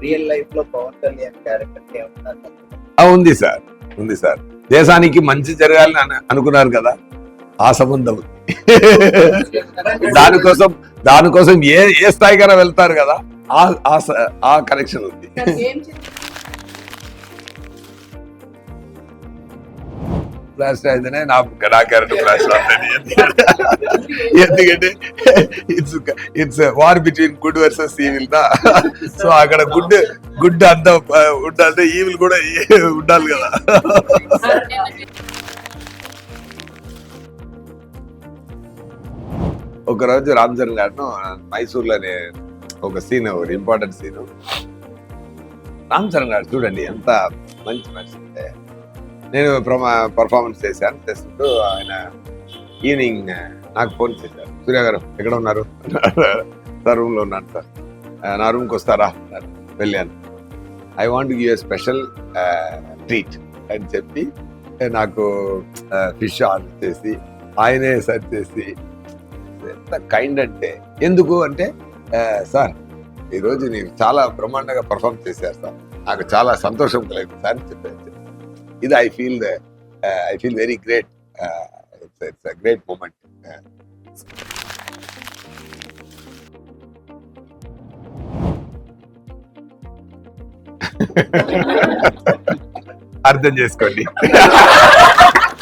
Real life లో Pawan Kalyan character ఉంది sir, ఉంది సార్. దేశానికి మంచి జరగాలని అనుకున్నారు కదా, ఆ సంబంధం ఉంది. దానికోసం ఏ స్థాయికైనా వెళ్తారు కదా, ఆ కనెక్షన్ ఉంది. బ్లాస్ట్ అయితేనే నా క్యారెక్టర్ బ్లాస్ట్ అవుతుంది. ఎందుకంటే it's war between good versus evil దా. సో అక్కడ గుడ్ అంతా ఉండాలంటే ఈవిల్ కూడా ఉండాలి కదా. ఒకరోజు రామ్ చరణ్ గారు మైసూర్లోనే ఒక సీన్, ఒక ఇంపార్టెంట్ సీన్. రామ్ చరణ్ గారు చూడండి ఎంత మంచి మనిషి అంటే, నేను పర్ఫార్మెన్స్ చేస్తుంటూ ఆయన ఈవినింగ్ నాకు ఫోన్ చేశారు, సూర్య గారు ఎక్కడ ఉన్నారు? సార్ రూమ్లో ఉన్నాను సార్, నా రూమ్కి వస్తారా అన్నారు. వెళ్ళాను. I want give a special treat అని చెప్పి నాకు ఫిష్ ఆర్డర్ చేసి ఆయనే సర్వ్ చేసి, ఎంత కైండ్ అంటే. ఎందుకు అంటే, సార్ ఈరోజు మీరు చాలా బ్రహ్మాండంగా పర్ఫార్మ్ చేశారు సార్, నాకు చాలా సంతోషం కలిగింది సార్ అని చెప్పారు. ఇది I feel very great. It's a great moment. అర్థం చేసుకోండి.